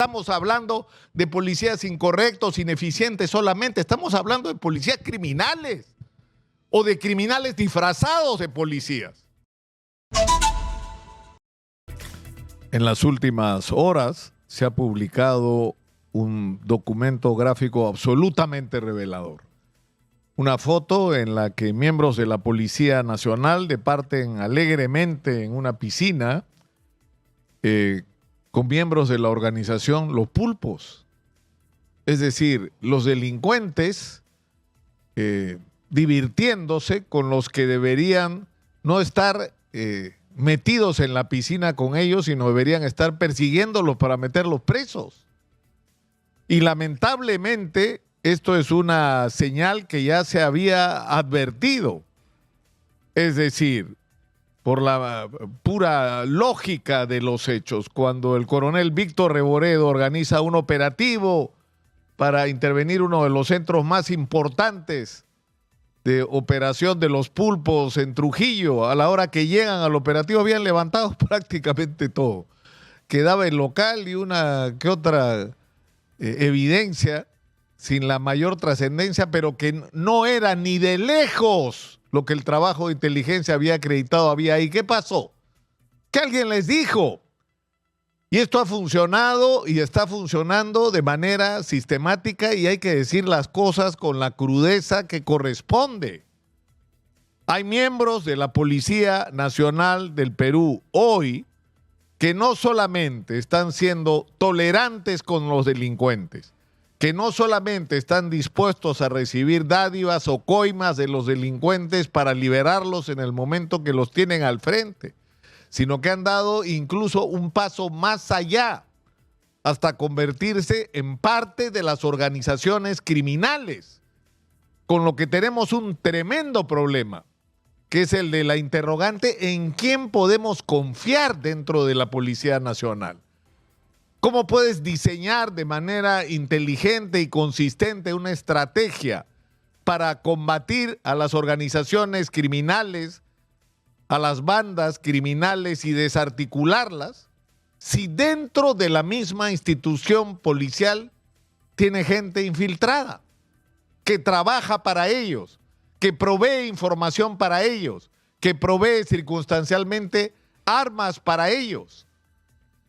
estamos hablando de policías incorrectos, ineficientes solamente, estamos hablando de policías criminales o de criminales disfrazados de policías. En las últimas horas se ha publicado un documento gráfico absolutamente revelador. Una foto en la que miembros de la Policía Nacional departen alegremente en una piscina con miembros de la organización Los Pulpos. Es decir, los delincuentes divirtiéndose con los que deberían no estar metidos en la piscina con ellos, sino deberían estar persiguiéndolos para meterlos presos. Y lamentablemente esto es una señal que ya se había advertido. Es decir, por la pura lógica de los hechos, cuando el coronel Víctor Reboredo organiza un operativo para intervenir uno de los centros más importantes de operación de los pulpos en Trujillo, a la hora que llegan al operativo habían levantado prácticamente todo. Quedaba el local y una que otra evidencia sin la mayor trascendencia, pero que no era ni de lejos lo que el trabajo de inteligencia había acreditado había ahí. ¿Qué pasó? Que alguien les dijo. Y esto ha funcionado y está funcionando de manera sistemática, y hay que decir las cosas con la crudeza que corresponde. Hay miembros de la Policía Nacional del Perú hoy que no solamente están siendo tolerantes con los delincuentes, que no solamente están dispuestos a recibir dádivas o coimas de los delincuentes para liberarlos en el momento que los tienen al frente, sino que han dado incluso un paso más allá, hasta convertirse en parte de las organizaciones criminales, con lo que tenemos un tremendo problema, que es el de la interrogante en quién podemos confiar dentro de la Policía Nacional. ¿Cómo puedes diseñar de manera inteligente y consistente una estrategia para combatir a las organizaciones criminales, a las bandas criminales y desarticularlas, si dentro de la misma institución policial tiene gente infiltrada, que trabaja para ellos, que provee información para ellos, que provee circunstancialmente armas para ellos,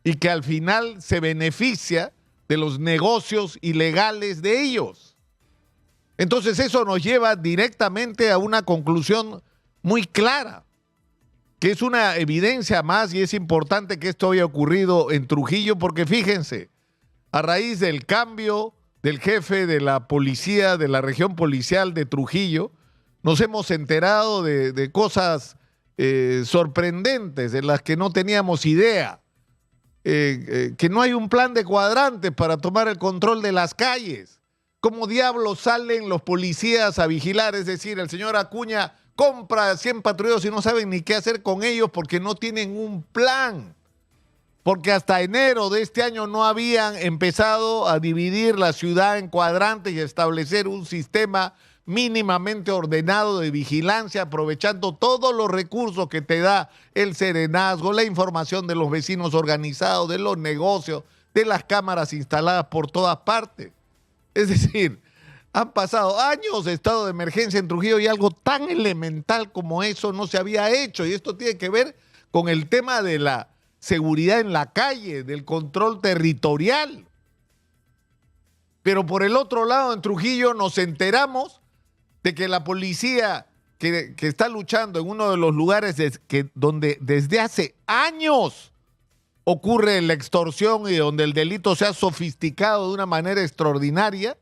y que al final se beneficia de los negocios ilegales de ellos? Entonces eso nos lleva directamente a una conclusión muy clara, que es una evidencia más, y es importante que esto haya ocurrido en Trujillo, porque fíjense, a raíz del cambio del jefe de la policía, de la región policial de Trujillo, nos hemos enterado de cosas sorprendentes, de las que no teníamos idea. Que no hay un plan de cuadrantes para tomar el control de las calles. ¿Cómo diablos salen los policías a vigilar? Es decir, el señor Acuña compra 100 patrulleros y no saben ni qué hacer con ellos porque no tienen un plan. Porque hasta enero de este año no habían empezado a dividir la ciudad en cuadrantes y establecer un sistema mínimamente ordenado de vigilancia, aprovechando todos los recursos que te da el serenazgo, la información de los vecinos organizados, de los negocios, de las cámaras instaladas por todas partes. Es decir, han pasado años de estado de emergencia en Trujillo y algo tan elemental como eso no se había hecho. Y esto tiene que ver con el tema de la seguridad en la calle, del control territorial. Pero por el otro lado, en Trujillo nos enteramos de que la policía que está luchando en uno de los lugares donde desde hace años ocurre la extorsión y donde el delito se ha sofisticado de una manera extraordinaria,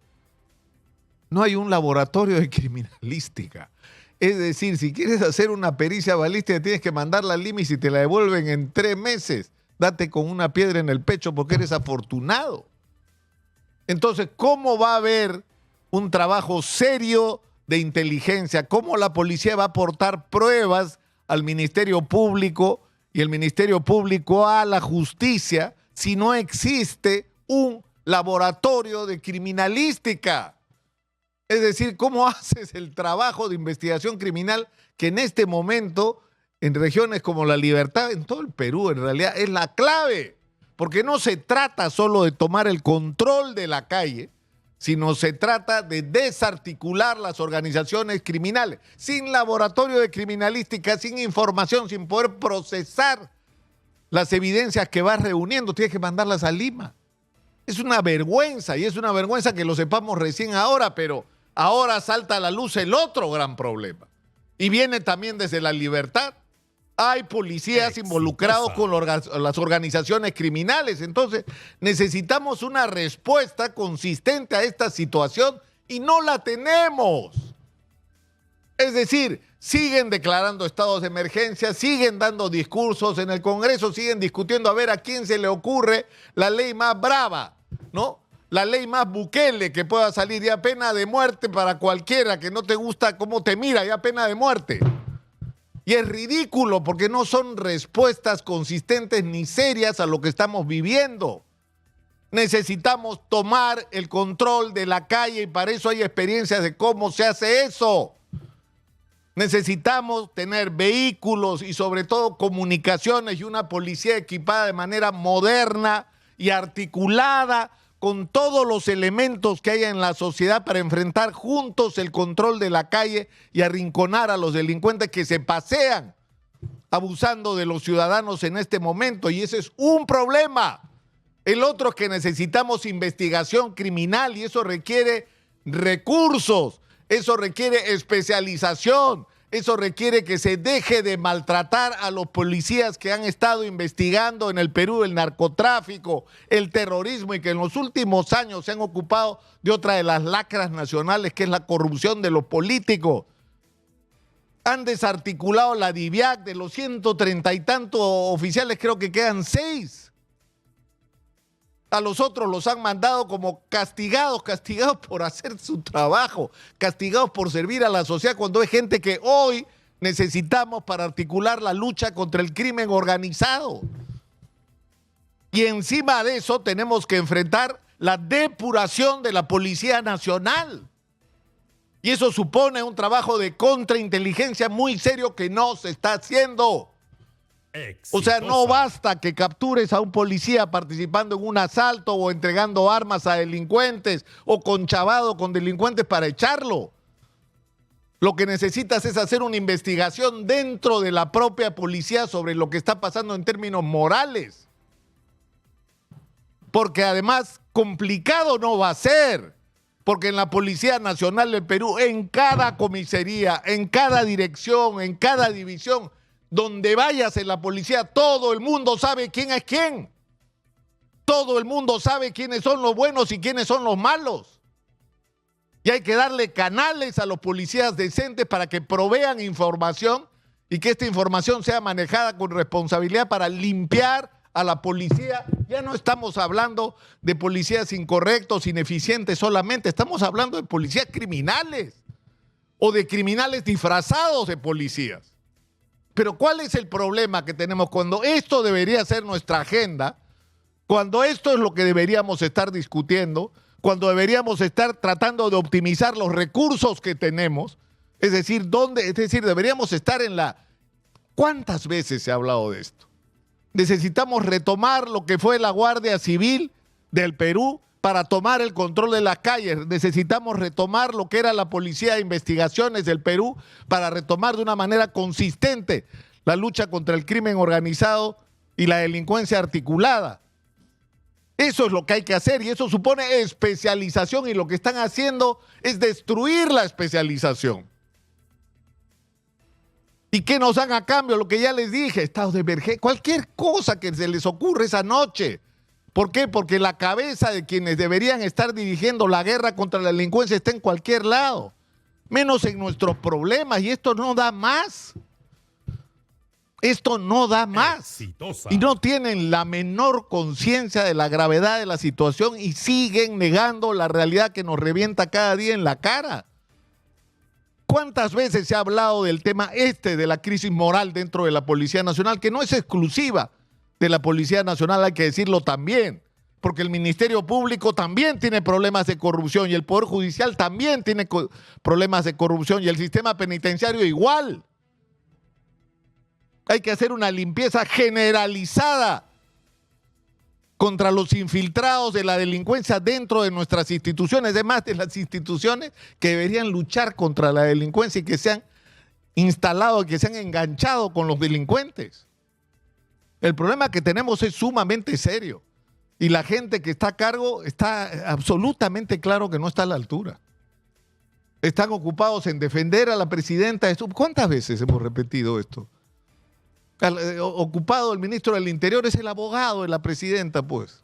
no hay un laboratorio de criminalística. Es decir, si quieres hacer una pericia balística tienes que mandarla al IMIS y te la devuelven en 3 meses. Date con una piedra en el pecho porque eres afortunado. Entonces, ¿cómo va a haber un trabajo serio de inteligencia? ¿Cómo la policía va a aportar pruebas al Ministerio Público y el Ministerio Público a la justicia si no existe un laboratorio de criminalística? Es decir, ¿cómo haces el trabajo de investigación criminal que en este momento, en regiones como La Libertad, en todo el Perú en realidad, es la clave porque no se trata solo de tomar el control de la calle, sino se trata de desarticular las organizaciones criminales, sin laboratorio de criminalística, sin información, sin poder procesar las evidencias que vas reuniendo, tienes que mandarlas a Lima. Es una vergüenza, y es una vergüenza que lo sepamos recién ahora, pero ahora salta a la luz el otro gran problema. Y viene también desde la libertad. Hay policías involucrados con las organizaciones criminales. Entonces, necesitamos una respuesta consistente a esta situación y no la tenemos. Es decir, siguen declarando estados de emergencia, siguen dando discursos en el Congreso, siguen discutiendo a ver a quién se le ocurre la ley más brava, ¿no? La ley más Bukele que pueda salir, ya pena de muerte para cualquiera que no te gusta cómo te mira, ya pena de muerte. Y es ridículo porque no son respuestas consistentes ni serias a lo que estamos viviendo. Necesitamos tomar el control de la calle y para eso hay experiencias de cómo se hace eso. Necesitamos tener vehículos y sobre todo comunicaciones y una policía equipada de manera moderna y articulada con todos los elementos que haya en la sociedad para enfrentar juntos el control de la calle y arrinconar a los delincuentes que se pasean abusando de los ciudadanos en este momento. Y ese es un problema. El otro es que necesitamos investigación criminal y eso requiere recursos, eso requiere especialización, eso requiere que se deje de maltratar a los policías que han estado investigando en el Perú el narcotráfico, el terrorismo y que en los últimos años se han ocupado de otra de las lacras nacionales que es la corrupción de los políticos. Han desarticulado la DIVIAC, de los 130 y tantos oficiales creo que quedan 6. A los otros los han mandado como castigados por hacer su trabajo, castigados por servir a la sociedad cuando hay gente que hoy necesitamos para articular la lucha contra el crimen organizado. Y encima de eso tenemos que enfrentar la depuración de la Policía Nacional. Y eso supone un trabajo de contrainteligencia muy serio que no se está haciendo. Exitosa. O sea, no basta que captures a un policía participando en un asalto o entregando armas a delincuentes o conchavado con delincuentes para echarlo. Lo que necesitas es hacer una investigación dentro de la propia policía sobre lo que está pasando en términos morales. Porque además complicado no va a ser. Porque en la Policía Nacional del Perú, en cada comisaría, en cada dirección, en cada división, donde vayas en la policía, todo el mundo sabe quién es quién. Todo el mundo sabe quiénes son los buenos y quiénes son los malos. Y hay que darle canales a los policías decentes para que provean información y que esta información sea manejada con responsabilidad para limpiar a la policía. Ya no estamos hablando de policías incorrectos, ineficientes solamente, estamos hablando de policías criminales o de criminales disfrazados de policías. Pero ¿cuál es el problema que tenemos cuando esto debería ser nuestra agenda? Cuando esto es lo que deberíamos estar discutiendo, cuando deberíamos estar tratando de optimizar los recursos que tenemos, es decir, deberíamos estar en la... ¿Cuántas veces se ha hablado de esto? Necesitamos retomar lo que fue la Guardia Civil del Perú para tomar el control de las calles. Necesitamos retomar lo que era la Policía de Investigaciones del Perú para retomar de una manera consistente la lucha contra el crimen organizado y la delincuencia articulada. Eso es lo que hay que hacer y eso supone especialización y lo que están haciendo es destruir la especialización. ¿Y qué nos dan a cambio? Lo que ya les dije, estados de emergencia, cualquier cosa que se les ocurra esa noche. ¿Por qué? Porque la cabeza de quienes deberían estar dirigiendo la guerra contra la delincuencia está en cualquier lado, menos en nuestros problemas, y esto no da más. Esto no da más. Exitosa. Y no tienen la menor conciencia de la gravedad de la situación y siguen negando la realidad que nos revienta cada día en la cara. ¿Cuántas veces se ha hablado del tema de la crisis moral dentro de la Policía Nacional, que no es exclusiva de la Policía Nacional, hay que decirlo también, porque el Ministerio Público también tiene problemas de corrupción y el Poder Judicial también tiene problemas de corrupción y el sistema penitenciario igual? Hay que hacer una limpieza generalizada contra los infiltrados de la delincuencia dentro de nuestras instituciones, además de las instituciones que deberían luchar contra la delincuencia y que se han instalado, que se han enganchado con los delincuentes. El problema que tenemos es sumamente serio y la gente que está a cargo está absolutamente claro que no está a la altura. Están ocupados en defender a la presidenta. ¿Cuántas veces hemos repetido esto? Ocupado el ministro del Interior es el abogado de la presidenta, pues.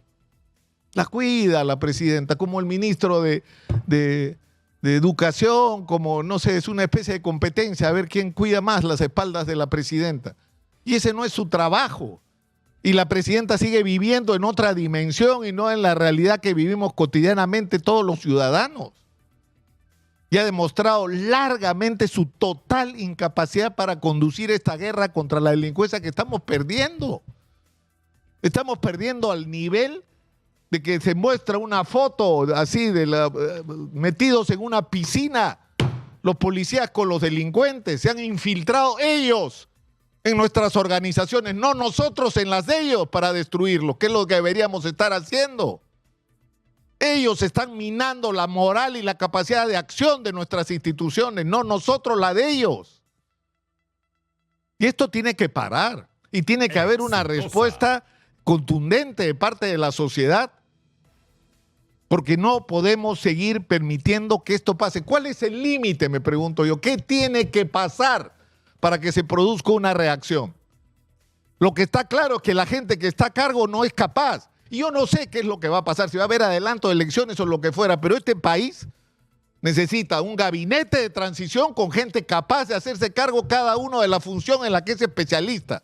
La cuida la presidenta, como el ministro de Educación, como, no sé, es una especie de competencia, a ver quién cuida más las espaldas de la presidenta. Y ese no es su trabajo. Y la presidenta sigue viviendo en otra dimensión y no en la realidad que vivimos cotidianamente todos los ciudadanos. Y ha demostrado largamente su total incapacidad para conducir esta guerra contra la delincuencia que estamos perdiendo. Estamos perdiendo al nivel de que se muestra una foto así metidos en una piscina los policías con los delincuentes. Se han infiltrado ellos en nuestras organizaciones, no nosotros en las de ellos para destruirlos, que es lo que deberíamos estar haciendo. Ellos están minando la moral y la capacidad de acción de nuestras instituciones, no nosotros la de ellos. Y esto tiene que parar y tiene que haber una respuesta contundente de parte de la sociedad, porque no podemos seguir permitiendo que esto pase. ¿Cuál es el límite, me pregunto yo? ¿Qué tiene que pasar para que se produzca una reacción? Lo que está claro es que la gente que está a cargo no es capaz. Y yo no sé qué es lo que va a pasar, si va a haber adelanto de elecciones o lo que fuera, pero este país necesita un gabinete de transición con gente capaz de hacerse cargo cada uno de la función en la que es especialista.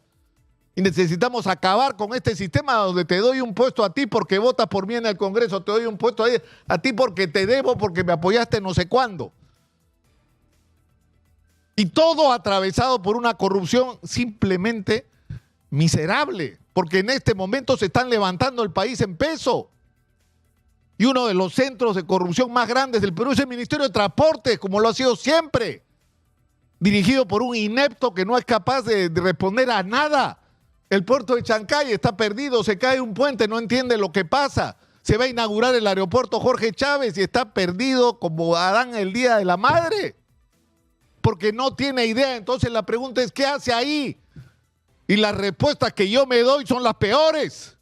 Y necesitamos acabar con este sistema donde te doy un puesto a ti porque votas por mí en el Congreso, te doy un puesto a ti porque te debo, porque me apoyaste no sé cuándo. Y todo atravesado por una corrupción simplemente miserable, porque en este momento se están levantando el país en peso. Y uno de los centros de corrupción más grandes del Perú es el Ministerio de Transportes, como lo ha sido siempre, dirigido por un inepto que no es capaz de responder a nada. El puerto de Chancay está perdido, se cae un puente, no entiende lo que pasa. Se va a inaugurar el aeropuerto Jorge Chávez y está perdido como Adán el día de la madre, porque no tiene idea. Entonces la pregunta es, ¿qué hace ahí? Y las respuestas que yo me doy son las peores,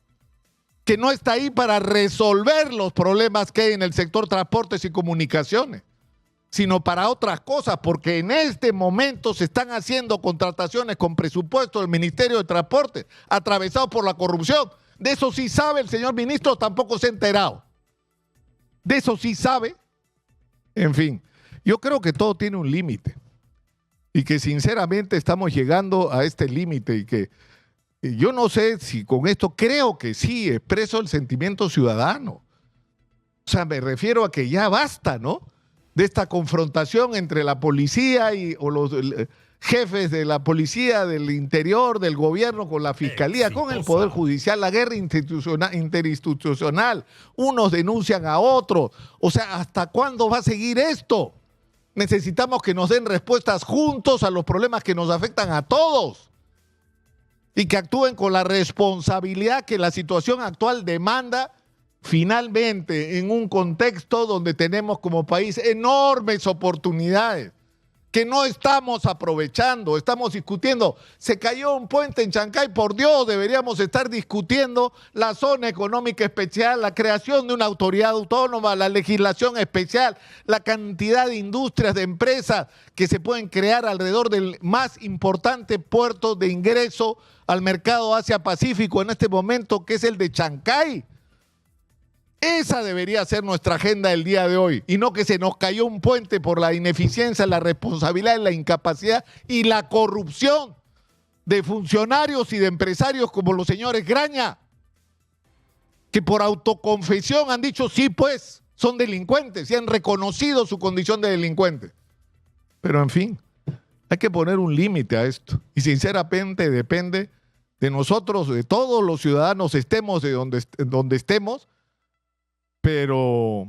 que no está ahí para resolver los problemas que hay en el sector transportes y comunicaciones, sino para otras cosas, porque en este momento se están haciendo contrataciones con presupuesto del Ministerio de Transporte, atravesados por la corrupción. De eso sí sabe el señor ministro, tampoco se ha enterado. De eso sí sabe. En fin, yo creo que todo tiene un límite. Y que sinceramente estamos llegando a este límite y que yo no sé si con esto, creo que sí, expreso el sentimiento ciudadano. O sea, me refiero a que ya basta, ¿no?, de esta confrontación entre la policía o los jefes de la policía, del interior, del gobierno, con la fiscalía, con el Poder Judicial, la guerra interinstitucional. Unos denuncian a otros. O sea, ¿hasta cuándo va a seguir esto? Necesitamos que nos den respuestas juntos a los problemas que nos afectan a todos y que actúen con la responsabilidad que la situación actual demanda, finalmente en un contexto donde tenemos como país enormes oportunidades que no estamos aprovechando. Estamos discutiendo, se cayó un puente en Chancay, por Dios, deberíamos estar discutiendo la zona económica especial, la creación de una autoridad autónoma, la legislación especial, la cantidad de industrias, de empresas que se pueden crear alrededor del más importante puerto de ingreso al mercado Asia-Pacífico en este momento, que es el de Chancay. Esa debería ser nuestra agenda del día de hoy, y no que se nos cayó un puente por la ineficiencia, la responsabilidad, la incapacidad y la corrupción de funcionarios y de empresarios como los señores Graña, que por autoconfesión han dicho sí, pues, son delincuentes y han reconocido su condición de delincuentes. Pero en fin, hay que poner un límite a esto, y sinceramente depende de nosotros, de todos los ciudadanos, estemos de donde estemos, pero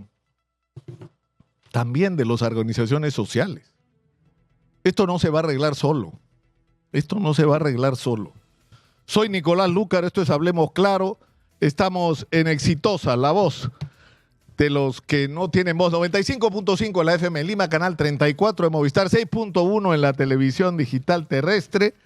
también de las organizaciones sociales. Esto no se va a arreglar solo. Esto no se va a arreglar solo. Soy Nicolás Lúcar, esto es Hablemos Claro. Estamos en Exitosa, la voz de los que no tienen voz. 95.5 en la FM en Lima, canal 34 de Movistar, 6.1 en la televisión digital terrestre.